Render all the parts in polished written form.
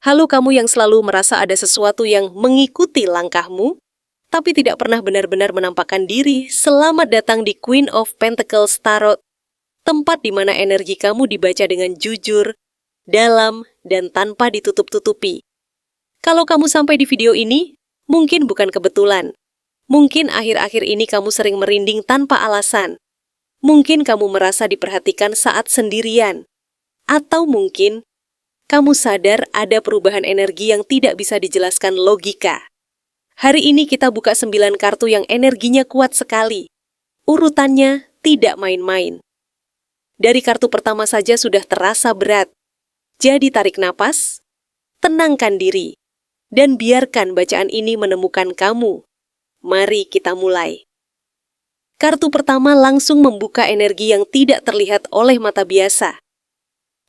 Halo kamu yang selalu merasa ada sesuatu yang mengikuti langkahmu, tapi tidak pernah benar-benar menampakkan diri. Selamat datang di Queen of Pentacles Tarot, tempat di mana energi kamu dibaca dengan jujur, dalam, dan tanpa ditutup-tutupi. Kalau kamu sampai di video ini, mungkin bukan kebetulan. Mungkin akhir-akhir ini kamu sering merinding tanpa alasan. Mungkin kamu merasa diperhatikan saat sendirian. Atau mungkin kamu sadar ada perubahan energi yang tidak bisa dijelaskan logika. Hari ini kita buka 9 kartu yang energinya kuat sekali. Urutannya tidak main-main. Dari kartu pertama saja sudah terasa berat. Jadi tarik napas, tenangkan diri, dan biarkan bacaan ini menemukan kamu. Mari kita mulai. Kartu pertama langsung membuka energi yang tidak terlihat oleh mata biasa.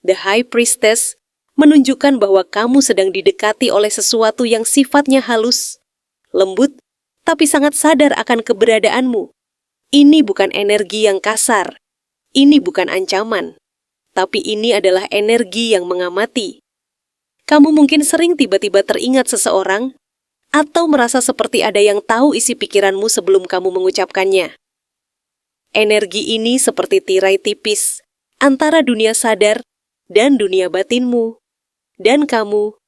The High Priestess menunjukkan bahwa kamu sedang didekati oleh sesuatu yang sifatnya halus, lembut, tapi sangat sadar akan keberadaanmu. Ini bukan energi yang kasar, ini bukan ancaman, tapi ini adalah energi yang mengamati. Kamu mungkin sering tiba-tiba teringat seseorang, atau merasa seperti ada yang tahu isi pikiranmu sebelum kamu mengucapkannya. Energi ini seperti tirai tipis antara dunia sadar dan dunia batinmu. Dan kamu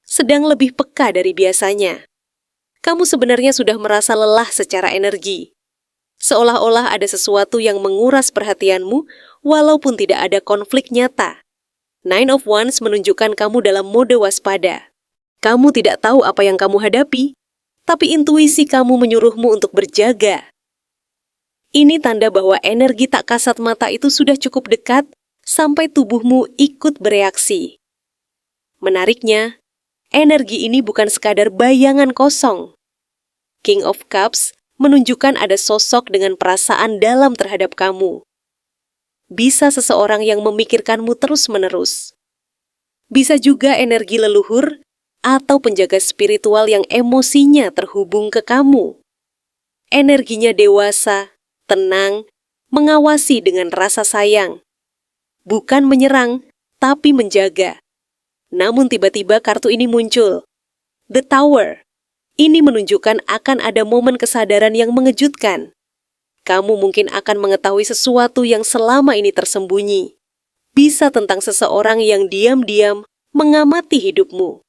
sedang lebih peka dari biasanya. Kamu sebenarnya sudah merasa lelah secara energi. Seolah-olah ada sesuatu yang menguras perhatianmu walaupun tidak ada konflik nyata. Nine of Wands menunjukkan kamu dalam mode waspada. Kamu tidak tahu apa yang kamu hadapi, tapi intuisi kamu menyuruhmu untuk berjaga. Ini tanda bahwa energi tak kasat mata itu sudah cukup dekat sampai tubuhmu ikut bereaksi. Menariknya, energi ini bukan sekadar bayangan kosong. King of Cups menunjukkan ada sosok dengan perasaan dalam terhadap kamu. Bisa seseorang yang memikirkanmu terus-menerus. Bisa juga energi leluhur atau penjaga spiritual yang emosinya terhubung ke kamu. Energinya dewasa, tenang, mengawasi dengan rasa sayang. Bukan menyerang, tapi menjaga. Namun tiba-tiba kartu ini muncul. The Tower. Ini menunjukkan akan ada momen kesadaran yang mengejutkan. Kamu mungkin akan mengetahui sesuatu yang selama ini tersembunyi. Bisa tentang seseorang yang diam-diam mengamati hidupmu.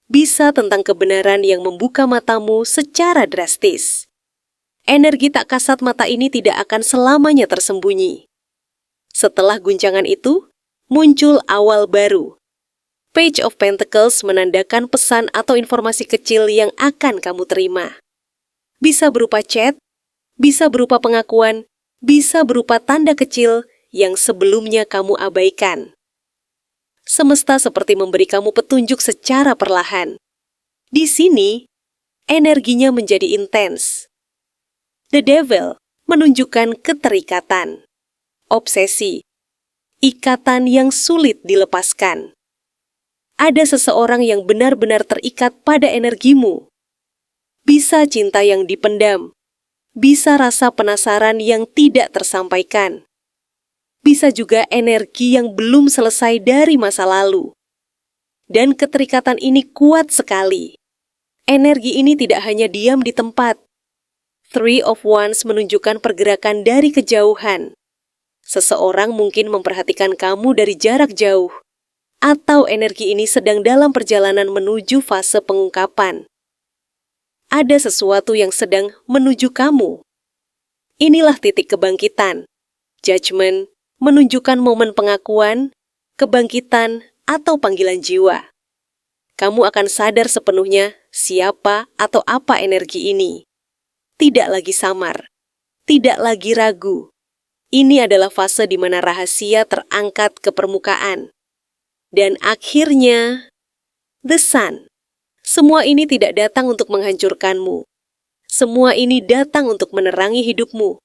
Bisa tentang kebenaran yang membuka matamu secara drastis. Energi tak kasat mata ini tidak akan selamanya tersembunyi. Setelah guncangan itu, muncul awal baru. Page of Pentacles menandakan pesan atau informasi kecil yang akan kamu terima. Bisa berupa chat, bisa berupa pengakuan, bisa berupa tanda kecil yang sebelumnya kamu abaikan. Semesta seperti memberi kamu petunjuk secara perlahan. Di sini, energinya menjadi intens. The Devil menunjukkan keterikatan, obsesi, ikatan yang sulit dilepaskan. Ada seseorang yang benar-benar terikat pada energimu. Bisa cinta yang dipendam. Bisa rasa penasaran yang tidak tersampaikan. Bisa juga energi yang belum selesai dari masa lalu. Dan keterikatan ini kuat sekali. Energi ini tidak hanya diam di tempat. Three of Wands menunjukkan pergerakan dari kejauhan. Seseorang mungkin memperhatikan kamu dari jarak jauh. Atau energi ini sedang dalam perjalanan menuju fase pengungkapan. Ada sesuatu yang sedang menuju kamu. Inilah titik kebangkitan. Judgment menunjukkan momen pengakuan, kebangkitan, atau panggilan jiwa. Kamu akan sadar sepenuhnya siapa atau apa energi ini. Tidak lagi samar, tidak lagi ragu. Ini adalah fase di mana rahasia terangkat ke permukaan. Dan akhirnya, The Sun. Semua ini tidak datang untuk menghancurkanmu. Semua ini datang untuk menerangi hidupmu.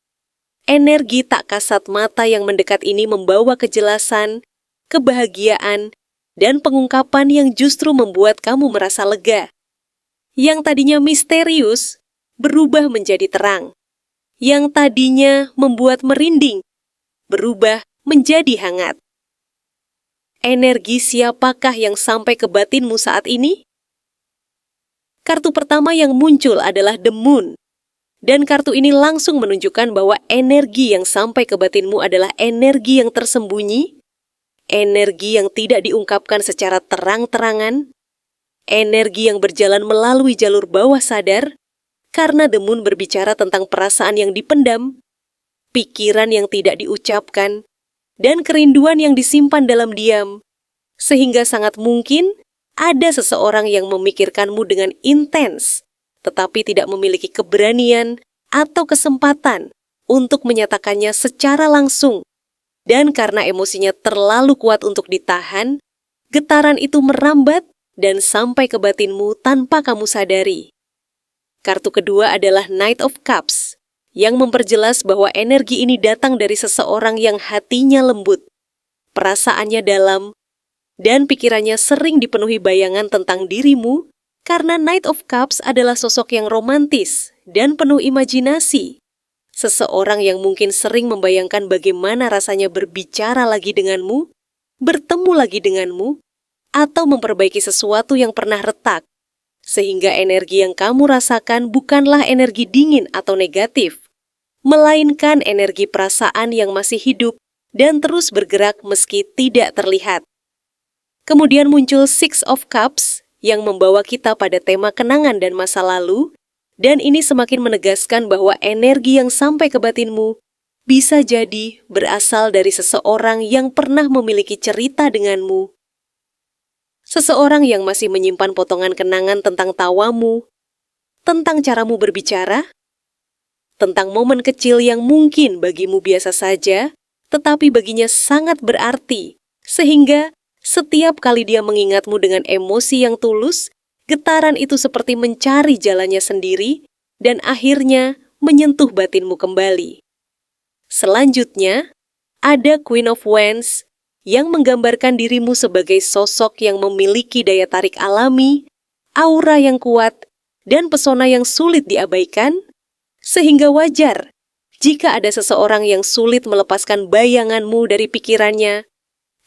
Energi tak kasat mata yang mendekat ini membawa kejelasan, kebahagiaan, dan pengungkapan yang justru membuat kamu merasa lega. Yang tadinya misterius, berubah menjadi terang. Yang tadinya membuat merinding, berubah menjadi hangat. Energi siapakah yang sampai ke batinmu saat ini? Kartu pertama yang muncul adalah The Moon. Dan kartu ini langsung menunjukkan bahwa energi yang sampai ke batinmu adalah energi yang tersembunyi, energi yang tidak diungkapkan secara terang-terangan, energi yang berjalan melalui jalur bawah sadar, karena The Moon berbicara tentang perasaan yang dipendam, pikiran yang tidak diucapkan, dan kerinduan yang disimpan dalam diam, sehingga sangat mungkin ada seseorang yang memikirkanmu dengan intens, tetapi tidak memiliki keberanian atau kesempatan untuk menyatakannya secara langsung. Dan karena emosinya terlalu kuat untuk ditahan, getaran itu merambat dan sampai ke batinmu tanpa kamu sadari. Kartu kedua adalah Knight of Cups, yang memperjelas bahwa energi ini datang dari seseorang yang hatinya lembut, perasaannya dalam, dan pikirannya sering dipenuhi bayangan tentang dirimu, karena Knight of Cups adalah sosok yang romantis dan penuh imajinasi. Seseorang yang mungkin sering membayangkan bagaimana rasanya berbicara lagi denganmu, bertemu lagi denganmu, atau memperbaiki sesuatu yang pernah retak. Sehingga energi yang kamu rasakan bukanlah energi dingin atau negatif, melainkan energi perasaan yang masih hidup dan terus bergerak meski tidak terlihat. Kemudian muncul Six of Cups yang membawa kita pada tema kenangan dan masa lalu, dan ini semakin menegaskan bahwa energi yang sampai ke batinmu bisa jadi berasal dari seseorang yang pernah memiliki cerita denganmu. Seseorang yang masih menyimpan potongan kenangan tentang tawamu, tentang caramu berbicara, tentang momen kecil yang mungkin bagimu biasa saja, tetapi baginya sangat berarti, sehingga setiap kali dia mengingatmu dengan emosi yang tulus, getaran itu seperti mencari jalannya sendiri dan akhirnya menyentuh batinmu kembali. Selanjutnya, ada Queen of Wands yang menggambarkan dirimu sebagai sosok yang memiliki daya tarik alami, aura yang kuat, dan pesona yang sulit diabaikan, sehingga wajar jika ada seseorang yang sulit melepaskan bayanganmu dari pikirannya.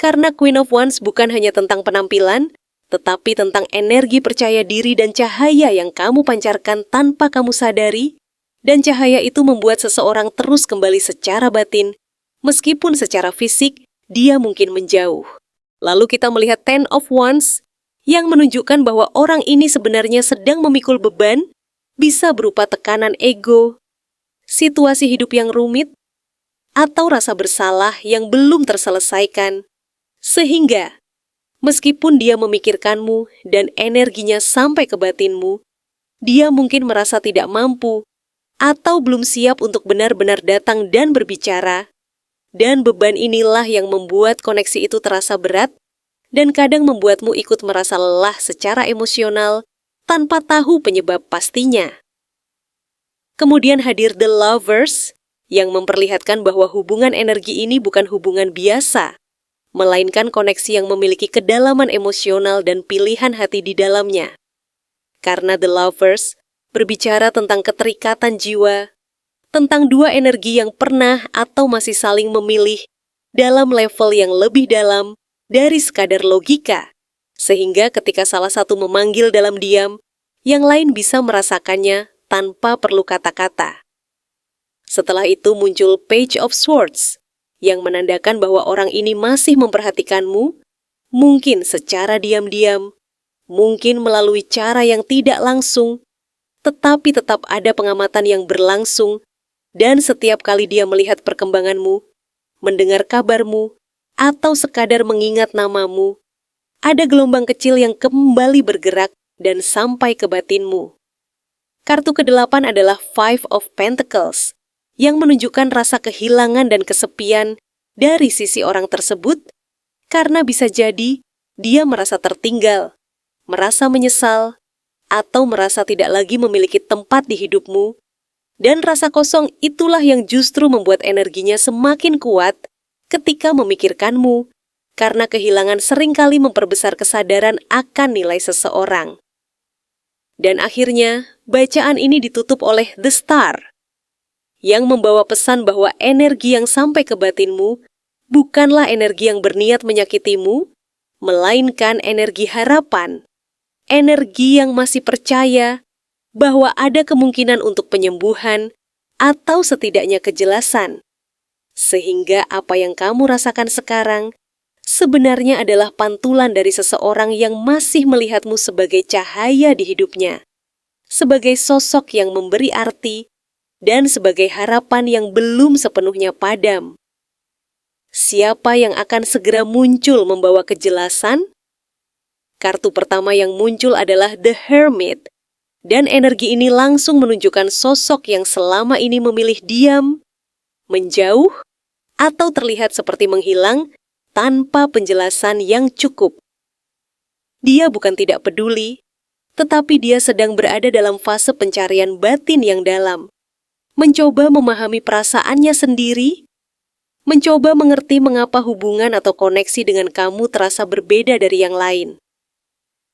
Karena Queen of Wands bukan hanya tentang penampilan, tetapi tentang energi percaya diri dan cahaya yang kamu pancarkan tanpa kamu sadari, dan cahaya itu membuat seseorang terus kembali secara batin, meskipun secara fisik dia mungkin menjauh. Lalu kita melihat Ten of Wands, yang menunjukkan bahwa orang ini sebenarnya sedang memikul beban, bisa berupa tekanan ego, situasi hidup yang rumit, atau rasa bersalah yang belum terselesaikan. Sehingga, meskipun dia memikirkanmu dan energinya sampai ke batinmu, dia mungkin merasa tidak mampu atau belum siap untuk benar-benar datang dan berbicara, dan beban inilah yang membuat koneksi itu terasa berat dan kadang membuatmu ikut merasa lelah secara emosional tanpa tahu penyebab pastinya. Kemudian hadir The Lovers yang memperlihatkan bahwa hubungan energi ini bukan hubungan biasa, melainkan koneksi yang memiliki kedalaman emosional dan pilihan hati di dalamnya. Karena The Lovers berbicara tentang keterikatan jiwa, tentang dua energi yang pernah atau masih saling memilih dalam level yang lebih dalam dari sekadar logika, sehingga ketika salah satu memanggil dalam diam, yang lain bisa merasakannya tanpa perlu kata-kata. Setelah itu muncul Page of Swords, yang menandakan bahwa orang ini masih memperhatikanmu, mungkin secara diam-diam, mungkin melalui cara yang tidak langsung, tetapi tetap ada pengamatan yang berlangsung, dan setiap kali dia melihat perkembanganmu, mendengar kabarmu, atau sekadar mengingat namamu, ada gelombang kecil yang kembali bergerak dan sampai ke batinmu. Kartu ke-8 adalah Five of Pentacles, yang menunjukkan rasa kehilangan dan kesepian dari sisi orang tersebut, karena bisa jadi dia merasa tertinggal, merasa menyesal, atau merasa tidak lagi memiliki tempat di hidupmu, dan rasa kosong itulah yang justru membuat energinya semakin kuat ketika memikirkanmu, karena kehilangan seringkali memperbesar kesadaran akan nilai seseorang. Dan akhirnya, bacaan ini ditutup oleh The Star, yang membawa pesan bahwa energi yang sampai ke batinmu bukanlah energi yang berniat menyakitimu, melainkan energi harapan, energi yang masih percaya bahwa ada kemungkinan untuk penyembuhan atau setidaknya kejelasan. Sehingga apa yang kamu rasakan sekarang sebenarnya adalah pantulan dari seseorang yang masih melihatmu sebagai cahaya di hidupnya, sebagai sosok yang memberi arti, dan sebagai harapan yang belum sepenuhnya padam. Siapa yang akan segera muncul membawa kejelasan? Kartu pertama yang muncul adalah The Hermit, dan energi ini langsung menunjukkan sosok yang selama ini memilih diam, menjauh, atau terlihat seperti menghilang tanpa penjelasan yang cukup. Dia bukan tidak peduli, tetapi dia sedang berada dalam fase pencarian batin yang dalam, mencoba memahami perasaannya sendiri, mencoba mengerti mengapa hubungan atau koneksi dengan kamu terasa berbeda dari yang lain.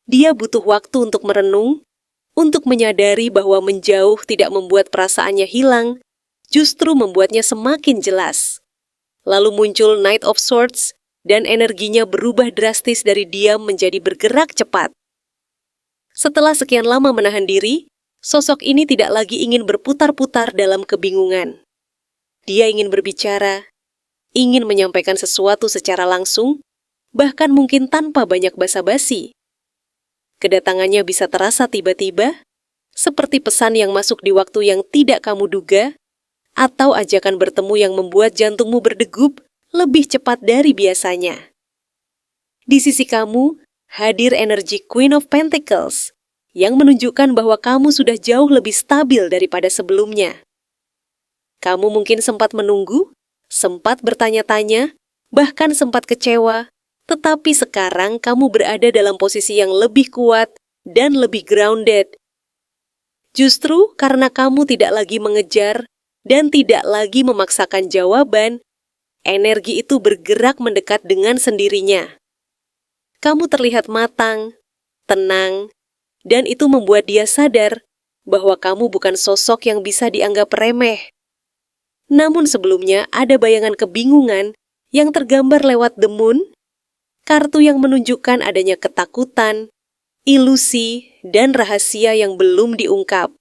Dia butuh waktu untuk merenung, untuk menyadari bahwa menjauh tidak membuat perasaannya hilang, justru membuatnya semakin jelas. Lalu muncul Knight of Swords, dan energinya berubah drastis dari diam menjadi bergerak cepat. Setelah sekian lama menahan diri, sosok ini tidak lagi ingin berputar-putar dalam kebingungan. Dia ingin berbicara, ingin menyampaikan sesuatu secara langsung, bahkan mungkin tanpa banyak basa-basi. Kedatangannya bisa terasa tiba-tiba, seperti pesan yang masuk di waktu yang tidak kamu duga, atau ajakan bertemu yang membuat jantungmu berdegup lebih cepat dari biasanya. Di sisi kamu, hadir energi Queen of Pentacles, yang menunjukkan bahwa kamu sudah jauh lebih stabil daripada sebelumnya. Kamu mungkin sempat menunggu, sempat bertanya-tanya, bahkan sempat kecewa, tetapi sekarang kamu berada dalam posisi yang lebih kuat dan lebih grounded. Justru karena kamu tidak lagi mengejar dan tidak lagi memaksakan jawaban, energi itu bergerak mendekat dengan sendirinya. Kamu terlihat matang, tenang, dan itu membuat dia sadar bahwa kamu bukan sosok yang bisa dianggap remeh. Namun sebelumnya ada bayangan kebingungan yang tergambar lewat The Moon, kartu yang menunjukkan adanya ketakutan, ilusi, dan rahasia yang belum diungkap.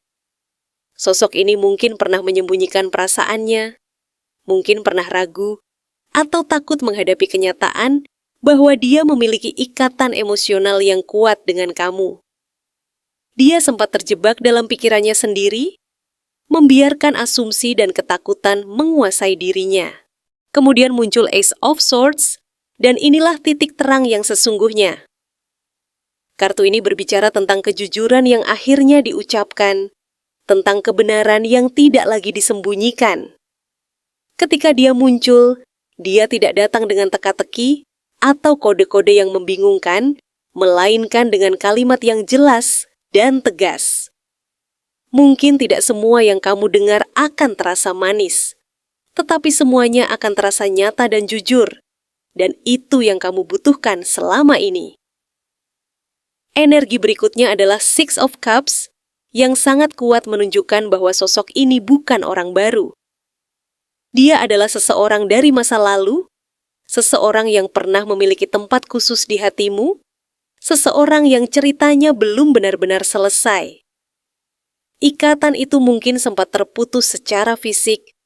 Sosok ini mungkin pernah menyembunyikan perasaannya, mungkin pernah ragu, atau takut menghadapi kenyataan bahwa dia memiliki ikatan emosional yang kuat dengan kamu. Dia sempat terjebak dalam pikirannya sendiri, membiarkan asumsi dan ketakutan menguasai dirinya. Kemudian muncul Ace of Swords, dan inilah titik terang yang sesungguhnya. Kartu ini berbicara tentang kejujuran yang akhirnya diucapkan, tentang kebenaran yang tidak lagi disembunyikan. Ketika dia muncul, dia tidak datang dengan teka-teki atau kode-kode yang membingungkan, melainkan dengan kalimat yang jelas dan tegas. Mungkin tidak semua yang kamu dengar akan terasa manis, tetapi semuanya akan terasa nyata dan jujur. Dan itu yang kamu butuhkan selama ini. Energi berikutnya adalah Six of Cups, yang sangat kuat menunjukkan bahwa sosok ini bukan orang baru. Dia adalah seseorang dari masa lalu, seseorang yang pernah memiliki tempat khusus di hatimu, seseorang yang ceritanya belum benar-benar selesai. Ikatan itu mungkin sempat terputus secara fisik,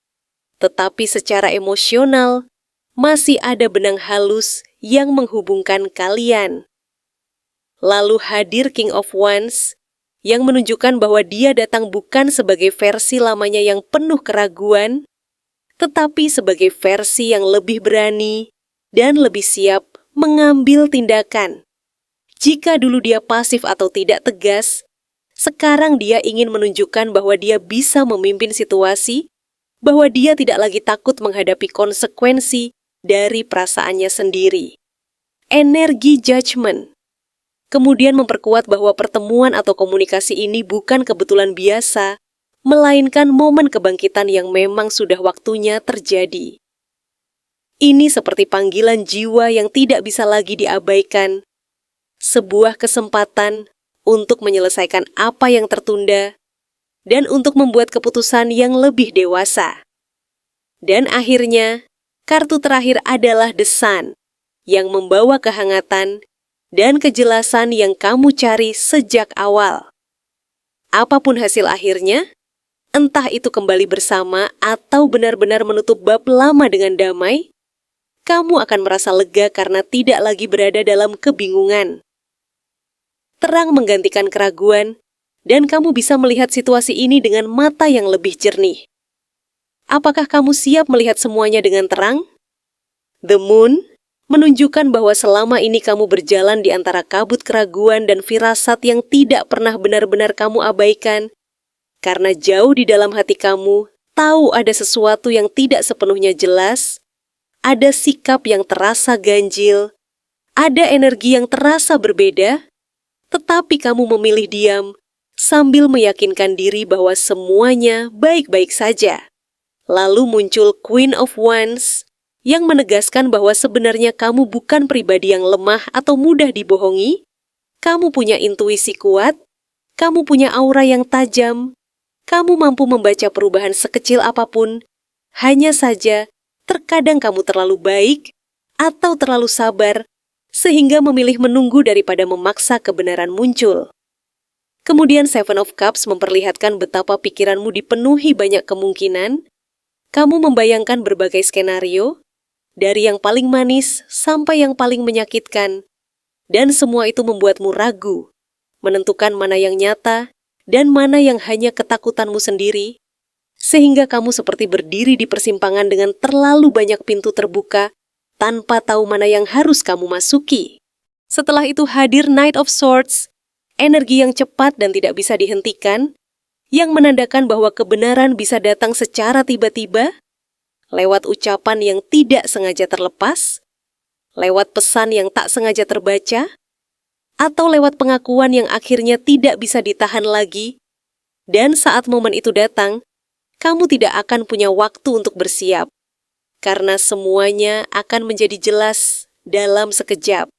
tetapi secara emosional, masih ada benang halus yang menghubungkan kalian. Lalu hadir King of Wands, yang menunjukkan bahwa dia datang bukan sebagai versi lamanya yang penuh keraguan, tetapi sebagai versi yang lebih berani dan lebih siap mengambil tindakan. Jika dulu dia pasif atau tidak tegas, sekarang dia ingin menunjukkan bahwa dia bisa memimpin situasi, bahwa dia tidak lagi takut menghadapi konsekuensi dari perasaannya sendiri. Energi judgment kemudian memperkuat bahwa pertemuan atau komunikasi ini bukan kebetulan biasa, melainkan momen kebangkitan yang memang sudah waktunya terjadi. Ini seperti panggilan jiwa yang tidak bisa lagi diabaikan, sebuah kesempatan untuk menyelesaikan apa yang tertunda, dan untuk membuat keputusan yang lebih dewasa. Dan akhirnya, kartu terakhir adalah The Sun, yang membawa kehangatan, dan kejelasan yang kamu cari sejak awal. Apapun hasil akhirnya, entah itu kembali bersama atau benar-benar menutup bab lama dengan damai, kamu akan merasa lega karena tidak lagi berada dalam kebingungan. Terang menggantikan keraguan, dan kamu bisa melihat situasi ini dengan mata yang lebih jernih. Apakah kamu siap melihat semuanya dengan terang? The Moon menunjukkan bahwa selama ini kamu berjalan di antara kabut keraguan dan firasat yang tidak pernah benar-benar kamu abaikan, karena jauh di dalam hati kamu tahu ada sesuatu yang tidak sepenuhnya jelas, ada sikap yang terasa ganjil, ada energi yang terasa berbeda, tetapi kamu memilih diam sambil meyakinkan diri bahwa semuanya baik-baik saja. Lalu muncul Queen of Wands yang menegaskan bahwa sebenarnya kamu bukan pribadi yang lemah atau mudah dibohongi, kamu punya intuisi kuat, kamu punya aura yang tajam, kamu mampu membaca perubahan sekecil apapun, hanya saja terkadang kamu terlalu baik atau terlalu sabar, sehingga memilih menunggu daripada memaksa kebenaran muncul. Kemudian Seven of Cups memperlihatkan betapa pikiranmu dipenuhi banyak kemungkinan, kamu membayangkan berbagai skenario, dari yang paling manis sampai yang paling menyakitkan, dan semua itu membuatmu ragu, menentukan mana yang nyata dan mana yang hanya ketakutanmu sendiri, sehingga kamu seperti berdiri di persimpangan dengan terlalu banyak pintu terbuka, tanpa tahu mana yang harus kamu masuki. Setelah itu hadir Knight of Swords, energi yang cepat dan tidak bisa dihentikan, yang menandakan bahwa kebenaran bisa datang secara tiba-tiba, lewat ucapan yang tidak sengaja terlepas, lewat pesan yang tak sengaja terbaca, atau lewat pengakuan yang akhirnya tidak bisa ditahan lagi, dan saat momen itu datang, kamu tidak akan punya waktu untuk bersiap, karena semuanya akan menjadi jelas dalam sekejap.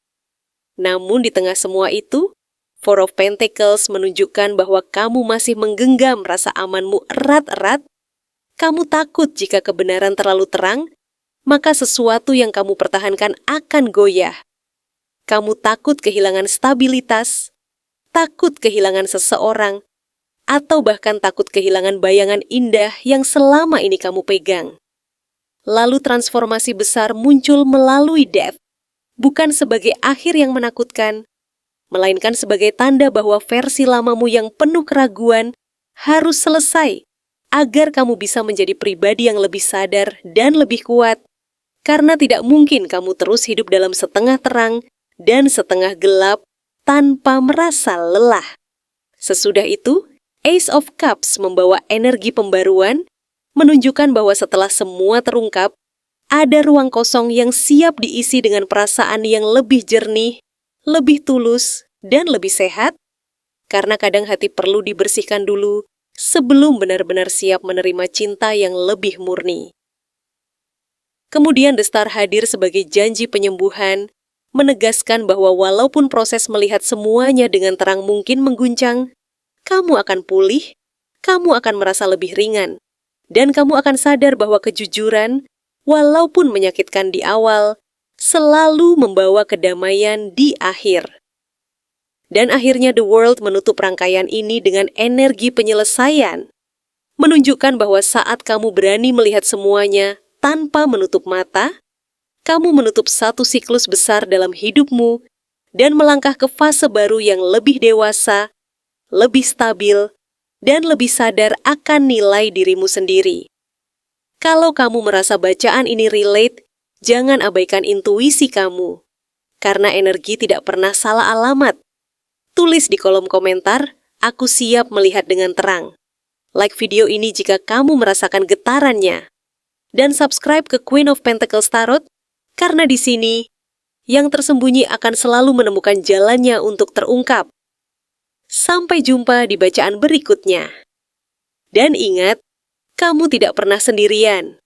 Namun di tengah semua itu, Four of Pentacles menunjukkan bahwa kamu masih menggenggam rasa amanmu erat-erat. Kamu takut jika kebenaran terlalu terang, maka sesuatu yang kamu pertahankan akan goyah. Kamu takut kehilangan stabilitas, takut kehilangan seseorang, atau bahkan takut kehilangan bayangan indah yang selama ini kamu pegang. Lalu transformasi besar muncul melalui Death, bukan sebagai akhir yang menakutkan, melainkan sebagai tanda bahwa versi lamamu yang penuh keraguan harus selesai, agar kamu bisa menjadi pribadi yang lebih sadar dan lebih kuat, karena tidak mungkin kamu terus hidup dalam setengah terang dan setengah gelap tanpa merasa lelah. Sesudah itu, Ace of Cups membawa energi pembaruan, menunjukkan bahwa setelah semua terungkap, ada ruang kosong yang siap diisi dengan perasaan yang lebih jernih, lebih tulus, dan lebih sehat, karena kadang hati perlu dibersihkan dulu sebelum benar-benar siap menerima cinta yang lebih murni. Kemudian The Star hadir sebagai janji penyembuhan, menegaskan bahwa walaupun proses melihat semuanya dengan terang mungkin mengguncang, kamu akan pulih, kamu akan merasa lebih ringan, dan kamu akan sadar bahwa kejujuran, walaupun menyakitkan di awal, selalu membawa kedamaian di akhir. Dan akhirnya The World menutup rangkaian ini dengan energi penyelesaian, menunjukkan bahwa saat kamu berani melihat semuanya tanpa menutup mata, kamu menutup satu siklus besar dalam hidupmu dan melangkah ke fase baru yang lebih dewasa, lebih stabil, dan lebih sadar akan nilai dirimu sendiri. Kalau kamu merasa bacaan ini relate, jangan abaikan intuisi kamu, karena energi tidak pernah salah alamat. Tulis di kolom komentar, aku siap melihat dengan terang. Like video ini jika kamu merasakan getarannya. Dan subscribe ke Queen of Pentacles Tarot, karena di sini, yang tersembunyi akan selalu menemukan jalannya untuk terungkap. Sampai jumpa di bacaan berikutnya. Dan ingat, kamu tidak pernah sendirian.